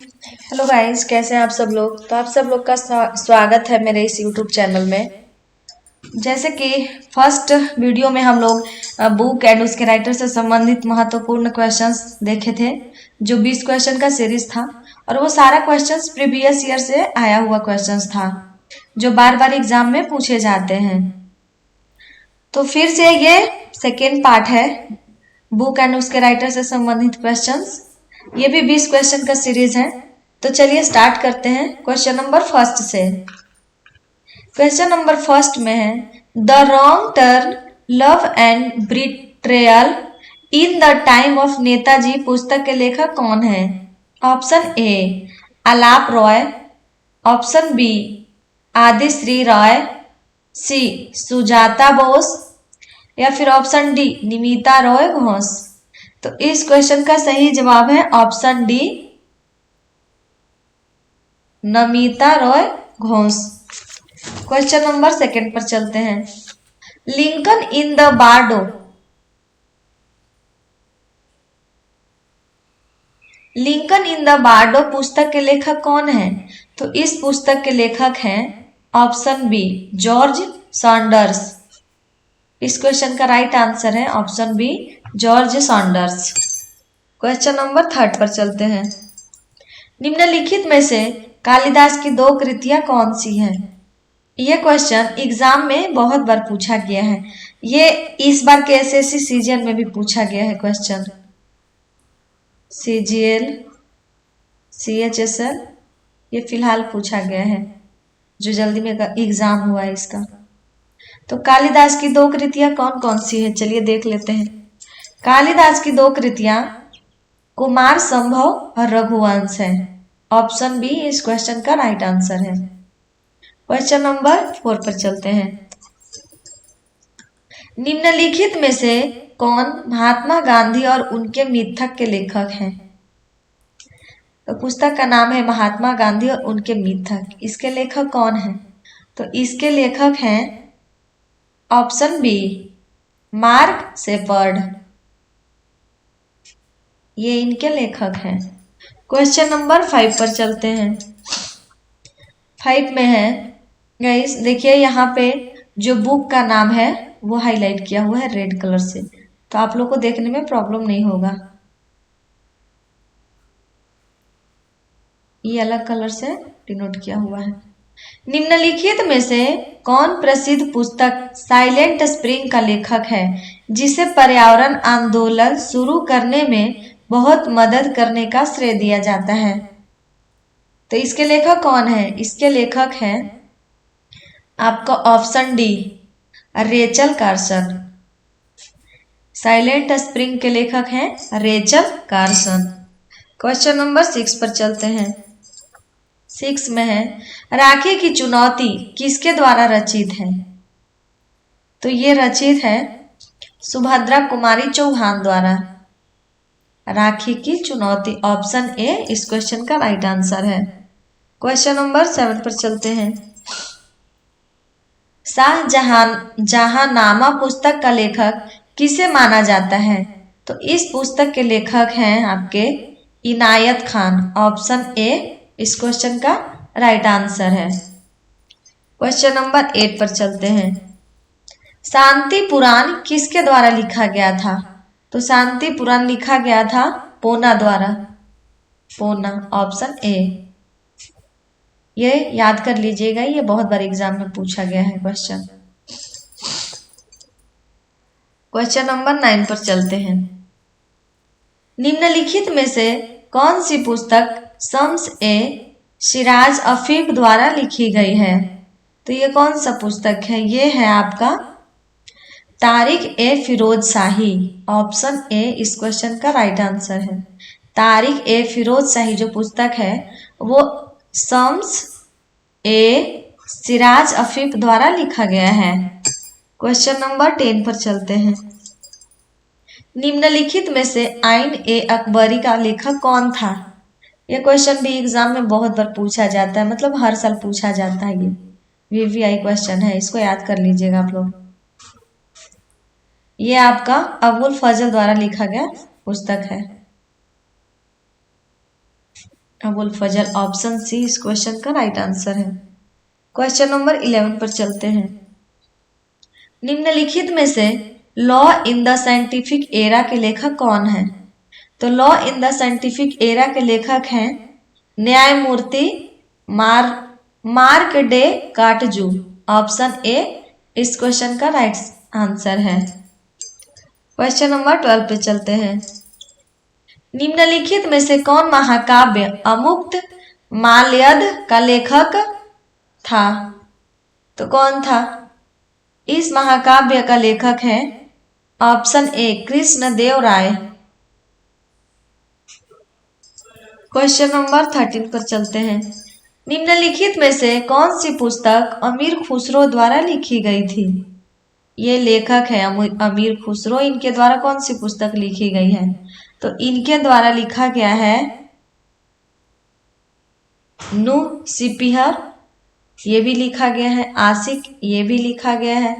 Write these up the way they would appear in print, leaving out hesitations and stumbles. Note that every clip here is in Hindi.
हेलो गाइस, कैसे हैं आप सब लोग। तो आप सब लोग का स्वागत है मेरे इस यूट्यूब चैनल में। जैसे कि फर्स्ट वीडियो में हम लोग बुक एंड उसके राइटर से संबंधित महत्वपूर्ण क्वेश्चंस देखे थे, जो 20 क्वेश्चन का सीरीज था। और वो सारा क्वेश्चंस प्रीवियस ईयर से आया हुआ क्वेश्चंस था, जो बार बार एग्जाम में पूछे जाते हैं। तो फिर से ये सेकेंड पार्ट है, बुक एंड उसके राइटर से संबंधित क्वेश्चंस। ये भी 20 क्वेश्चन का सीरीज है। तो चलिए स्टार्ट करते हैं क्वेश्चन नंबर फर्स्ट से। क्वेश्चन नंबर फर्स्ट में है, the wrong turn love and betrayal in the time of Netaji पुस्तक के लेखक कौन है। Option A Alap Roy, option B Adishree Roy, C Sujata Bose, या फिर ऑप्शन डी निमिता रॉय घोष। तो इस क्वेश्चन का सही जवाब है option D Namita Roy Ghosh. Question number second पर चलते हैं। Lincoln in the Bardo, Lincoln in the बार्डो पुस्तक के लेखक कौन है। तो इस पुस्तक के लेखक हैं ऑप्शन बी जॉर्ज सॉन्डर्स। इस क्वेश्चन का राइट आंसर है option B George Saunders. Question number third पर चलते हैं। निम्नलिखित में से कालिदास की दो कृतियां कौन सी हैं। ये क्वेश्चन एग्जाम में बहुत बार पूछा गया है। ये इस बार के एसएससी सीजन में भी पूछा गया है क्वेश्चन। सीजीएल, सीएचएसएल, ये फिलहाल पूछा गया है, जो जल्दी में एग्जाम हुआ है इसका। तो कालिदास की दो कृतियां कौन कौन सी है, चलिए देख लेते हैं। कालिदास की दो कृतियां कुमार संभव और रघुवंश है। ऑप्शन बी इस क्वेश्चन का राइट आंसर है। क्वेश्चन नंबर 4 पर चलते हैं। निम्नलिखित में से कौन महात्मा गांधी और उनके मिथक के लेखक हैं। तो पुस्तक का नाम है महात्मा गांधी और उनके मिथक। इसके लेखक कौन हैं। तो इसके लेखक हैं ऑप्शन बी मार्क सेपर्ड, ये इनके लेखक हैं। क्वेश्चन नंबर 5 पर चलते हैं। 5 में है, गाइस देखिए यहाँ पे जो बुक का नाम है वो हाईलाइट किया हुआ है रेड कलर से, तो आप लोग को देखने में प्रॉब्लम नहीं होगा। ये अलग कलर से डिनोट किया हुआ है। निम्नलिखित में से कौन प्रसिद्ध पुस्तक साइलेंट स्प्रिंग का लेखक है, जिसे पर्यावरण आंदोलन शुरू करने में बहुत मदद करने का श्रेय दिया जाता है। तो इसके लेखक कौन है। इसके लेखक हैं आपका option D Rachel Carson. Silent spring के लेखक हैं रेचल कार्सन। क्वेश्चन नंबर 6 पर चलते हैं। 6 में है, राखी की चुनौती किसके द्वारा रचित है। तो ये रचित है सुभद्रा कुमारी चौहान द्वारा। राखी की चुनौती ऑप्शन ए इस क्वेश्चन का राइट आंसर है। क्वेश्चन नंबर 7 पर चलते हैं। शाहजहांनामा पुस्तक का लेखक किसे माना जाता है। तो इस पुस्तक के लेखक हैं आपके इनायत खान। ऑप्शन ए इस क्वेश्चन का राइट आंसर है। क्वेश्चन नंबर 8 पर चलते हैं। शांति पुराण किसके द्वारा लिखा गया था। तो शांति पुराण लिखा गया था पोना द्वारा। पोना ऑप्शन ए, ये याद कर लीजिएगा, ये बहुत बार एग्जाम में पूछा गया है क्वेश्चन। क्वेश्चन नंबर 9 पर चलते हैं। निम्नलिखित में से कौन सी पुस्तक शम्स ए सिराज अफीफ द्वारा लिखी गई है। तो ये कौन सा पुस्तक है। ये है आपका तारिक ए फिरोज शाही। ऑप्शन ए इस क्वेश्चन का राइट आंसर है। तारिक ए फिरोज शाही जो पुस्तक है वो शम्स ए सिराज अफीफ द्वारा लिखा गया है। क्वेश्चन नंबर 10 पर चलते हैं। निम्नलिखित में से आइन ए अकबरी का लेखक कौन था। यह क्वेश्चन भी एग्जाम में बहुत बार पूछा जाता है, मतलब हर साल पूछा जाता है। ये वीवीआई क्वेश्चन है, इसको याद कर लीजिएगा आप लोग। ये आपका अबुल फजल द्वारा लिखा गया पुस्तक है। अबुल फजल, ऑप्शन सी इस क्वेश्चन का राइट आंसर है। क्वेश्चन नंबर 11 पर चलते हैं। निम्नलिखित में से law in the scientific era के लेखक कौन है? तो law in the scientific era के लेखक हैं न्यायमूर्ति mark day Katju. Option A इस क्वेश्चन का राइट आंसर है। क्वेश्चन नंबर 12 पे चलते हैं। निम्नलिखित में से कौन महाकाव्य अमुक्त माल्यद का लेखक था? तो कौन था? इस महाकाव्य का लेखक है option A Krishna Deva Raya. Question number 13 पर चलते हैं। निम्नलिखित में से कौन सी पुस्तक अमीर खुसरो द्वारा लिखी गई थी? ये लेखक है अमीर खुसरो, इनके द्वारा कौन सी पुस्तक लिखी गई है? तो इनके द्वारा लिखा गया है नूह सिपिहर, ये भी लिखा गया है, आशिक ये भी लिखा गया है,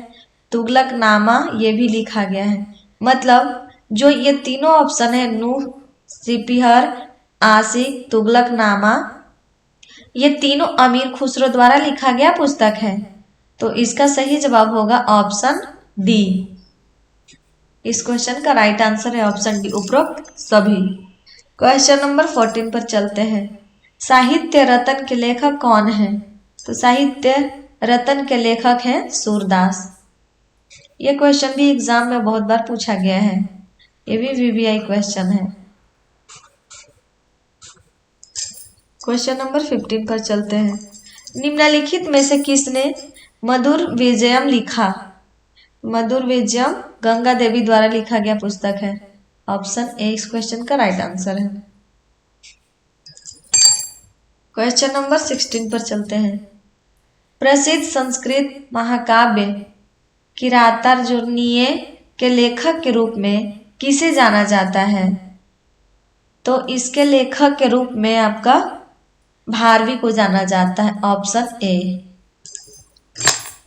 तुगलकनामा ये भी लिखा गया है। मतलब जो ये तीनों ऑप्शन है नूह सिपिहर, आशिक, तुगलकनामा, ये तीनों अमीर खुसरो द्वारा लिखा गया पुस्तक है। तो इसका सही जवाब होगा ऑप्शन डी। इस क्वेश्चन का राइट आंसर है ऑप्शन डी, उपरोक्त सभी। क्वेश्चन नंबर 14 पर चलते हैं। साहित्य रत्न के लेखक कौन है? तो साहित्य रत्न के लेखक हैं सूरदास। ये क्वेश्चन भी एग्जाम में बहुत बार पूछा गया है, ये भी वीवीआई क्वेश्चन है। क्वेश्चन नंबर 15 पर चलते हैं। निम्नलिखित में से किसने मधुर विजयम लिखा? मधुर विजयम गंगा देवी द्वारा लिखा गया पुस्तक है। ऑप्शन ए इस क्वेश्चन का राइट आंसर है। क्वेश्चन नंबर 16 पर चलते हैं। प्रसिद्ध संस्कृत महाकाव्य किरातार्जुनीय के लेखक के रूप में किसे जाना जाता है? तो इसके लेखक के रूप में आपका भारवी को जाना जाता है। ऑप्शन ए।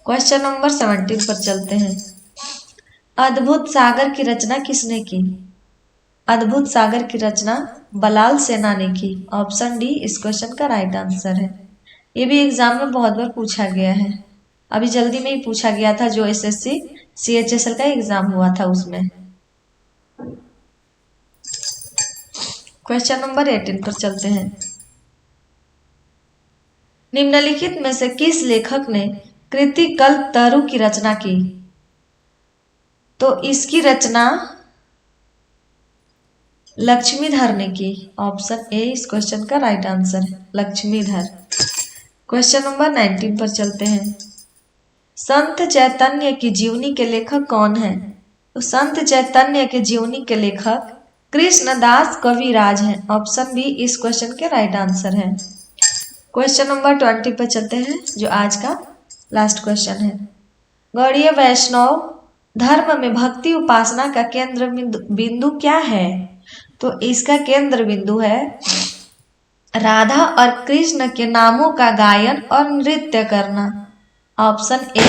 क्वेश्चन नंबर 17 पर चलते हैं। अद्भुत सागर की रचना किसने की? अद्भुत सागर की रचना बलाल सेना ने की। ऑप्शन डी इस क्वेश्चन का राइट आंसर है। ये भी एग्जाम में बहुत बार पूछा गया है, अभी जल्दी में ही पूछा गया था जो एसएससी सीएचएसएल का एग्जाम हुआ था उसमें। क्वेश्चन नंबर 18 पर चलते हैं। निम्नलिखित में से किस लेखक ने कृति कल्पतरु की रचना की? तो इसकी रचना लक्ष्मीधर ने की। ऑप्शन ए इस क्वेश्चन का राइट आंसर है, लक्ष्मीधर। क्वेश्चन नंबर 19 पर चलते हैं। संत चैतन्य की जीवनी के लेखक कौन है? तो संत चैतन्य के जीवनी के लेखक कृष्णदास कविराज हैं। ऑप्शन बी इस क्वेश्चन के राइट आंसर है। क्वेश्चन नंबर 20 पर चलते हैं जो आज का लास्ट क्वेश्चन है। गौड़ीय वैष्णव धर्म में भक्ति उपासना का केंद्र बिंदु क्या है? तो इसका केंद्र बिंदु है राधा और कृष्ण के नामों का गायन और नृत्य करना। ऑप्शन ए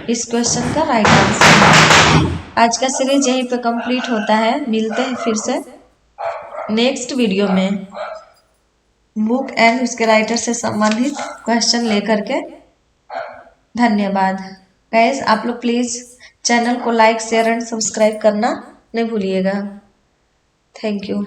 इस क्वेश्चन का राइट आंसर है। आज का सीरीज यहीं पे कंप्लीट होता है। मिलते हैं फिर से नेक्स्ट वीडियो में बुक एंड उसके राइटर से संबंधित क्वेश्चन लेकर के। धन्यवाद गाइस, आप लोग प्लीज चैनल को लाइक शेयर एंड सब्सक्राइब करना नहीं भूलिएगा। Thank you.